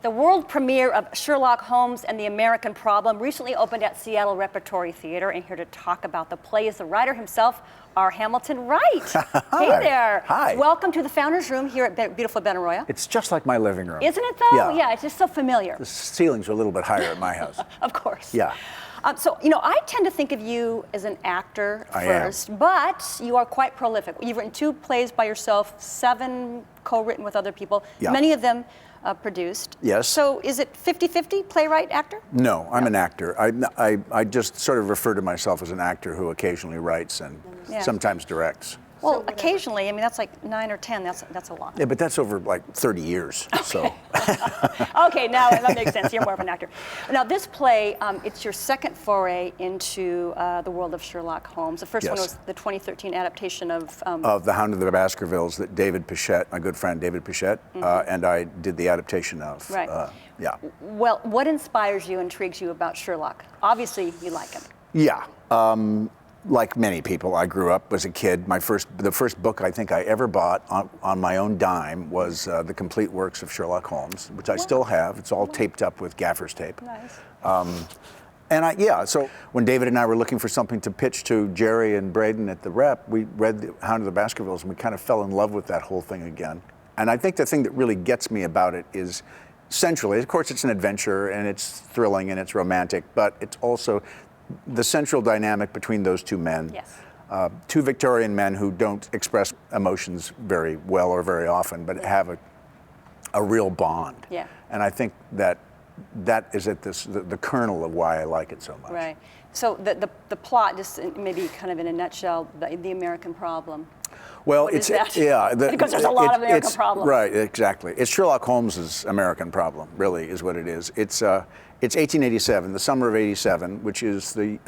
The world premiere of Sherlock Holmes and the American Problem recently opened at Seattle Repertory Theatre, and here to talk about the play is the writer himself, R. Hamilton Wright. Hey there. Hi. Welcome to the Founders Room here at beautiful Benaroya. It's just like my living room. Isn't it though? Yeah. It's just so familiar. The ceilings are a little bit higher at my house. Of course. Yeah. So, I tend to think of you as an actor first, but you are quite prolific. You've written 2 plays by yourself, 7 co-written with other people, many of them produced. Yes. So is it 50-50, playwright, actor? No, I'm an actor. I just sort of refer to myself as an actor who occasionally writes and sometimes directs. Well, occasionally, that's like 9 or 10, that's a lot. Yeah, but that's over like 30 years, so. Okay, now that makes sense, you're more of an actor. Now this play, it's your second foray into the world of Sherlock Holmes. The first one was the 2013 adaptation of The Hound of the Baskervilles that David Pichette, my good friend David Pichette, and I did the adaptation of. Right. Yeah. Well, what inspires you, intrigues you about Sherlock? Obviously, you like him. Yeah. Like many people, I grew up as a kid. The first book I think I ever bought on my own dime was the complete works of Sherlock Holmes, which I still have. It's all taped up with gaffer's tape. Nice. So when David and I were looking for something to pitch to Jerry and Braden at the Rep, we read The Hound of the Baskervilles and we kind of fell in love with that whole thing again. And I think the thing that really gets me about it is centrally, of course it's an adventure and it's thrilling and it's romantic, but it's also the central dynamic between those 2 men. Yes. 2 Victorian men who don't express emotions very well or very often, but have a real bond. Yeah. And I think that is at the kernel of why I like it so much. Right. So the plot, just maybe kind of in a nutshell, the American Problem. Well, What it's is that? yeah. Because there's a lot of American problems. Right, exactly. It's Sherlock Holmes's American Problem, really, is what it is. It's 1887, the summer of '87, which is the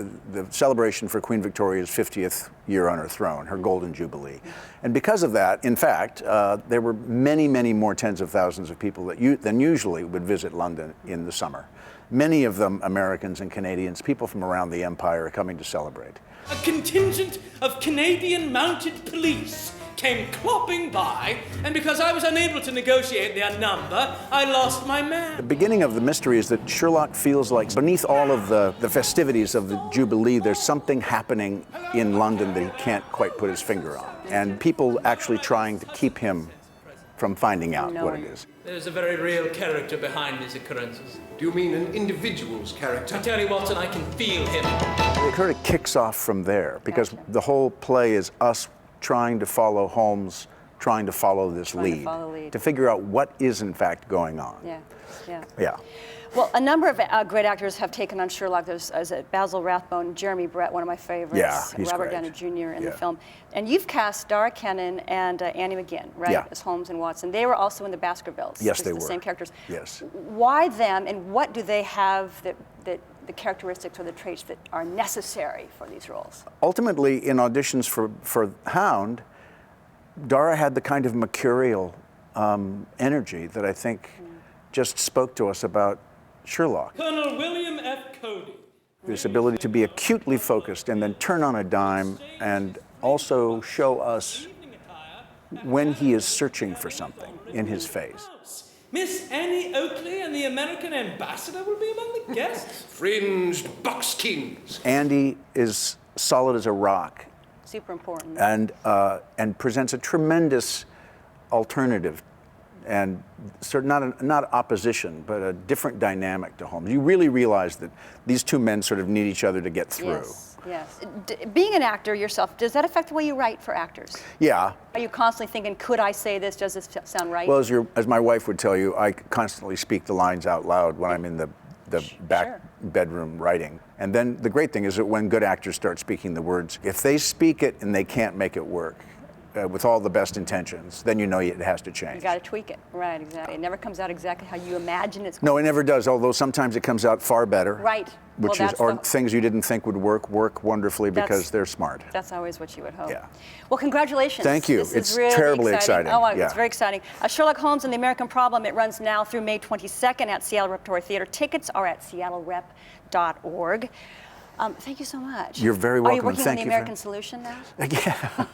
celebration for Queen Victoria's 50th year on her throne, her Golden Jubilee. And because of that, in fact, there were many, many more tens of thousands of people than usually would visit London in the summer. Many of them Americans and Canadians, people from around the empire, are coming to celebrate. A contingent of Canadian mounted police came clopping by, and because I was unable to negotiate their number, I lost my man. The beginning of the mystery is that Sherlock feels like beneath all of the festivities of the Jubilee, there's something happening in London that he can't quite put his finger on. And people actually trying to keep him from finding out what it is. There's a very real character behind these occurrences. Do you mean an individual's character? I tell you, Watson, I can feel him. It sort of kicks off from there, because the whole play is us trying to follow Holmes, trying to follow this lead, to figure out what is in fact going on. Yeah. Well, a number of great actors have taken on Sherlock. There's Basil Rathbone, Jeremy Brett, one of my favorites. Yeah, he's Robert great. Downey Jr. in the film. And you've cast Dara Kennan and Annie McGinn, right, Yeah. as Holmes and Watson. They were also in the Baskervilles. Yes, just they the were. same characters. Yes. Why them, and what do they have that the characteristics or the traits that are necessary for these roles? Ultimately, in auditions for Hound, Dara had the kind of mercurial energy that I think just spoke to us about Sherlock. Colonel William F. Cody. This ability to be acutely focused and then turn on a dime and also show us when he is searching for something in his face. Miss Annie Oakley and the American ambassador will be among the guests. Fringed buckskins. Andy is solid as a rock Super important. and presents a tremendous alternative and sort of not opposition, but a different dynamic to Holmes. You really realize that these 2 men sort of need each other to get through. Yes. Being an actor yourself, does that affect the way you write for actors? Yeah. Are you constantly thinking, could I say this? Does this sound right? Well, as my wife would tell you, I constantly speak the lines out loud when I'm in the back bedroom writing. And then the great thing is that when good actors start speaking the words, if they speak it and they can't make it work, with all the best intentions, then you know it has to change. You got to tweak it. Right, exactly. It never comes out exactly how you imagine it's going. No, it never does, although sometimes it comes out far better. Right. Which things you didn't think would work wonderfully because they're smart. That's always what you would hope. Yeah. Well, congratulations. Thank you. This It's is really terribly exciting. Oh, yeah. It's very exciting. Sherlock Holmes and the American Problem, it runs now through May 22nd at Seattle Repertory Theatre. Tickets are at seattlerep.org. Thank you so much. You're very welcome. Are you working on the you American solution now? Yeah.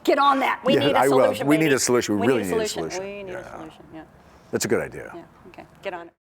Get on that. We need a solution. We need a solution. We really need a solution. We need a solution, yeah. That's a good idea. Yeah, okay. Get on it.